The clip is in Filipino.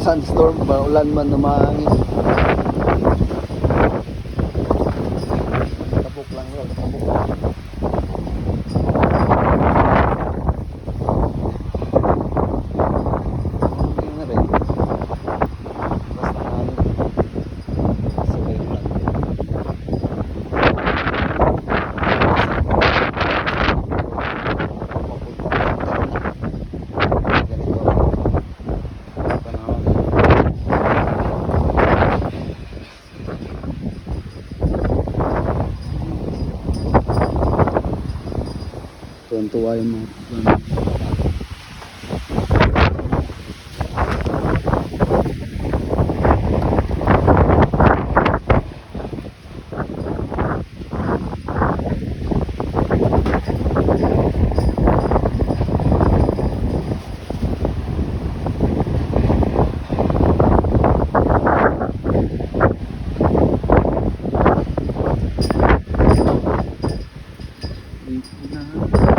Sunstorm ba? Ulan man na mahangin. Tabok lang yun. Tabok lang. Hindi nga rin. Basta hangin. Sabay ulan. Tuwan-tuwa yung mga na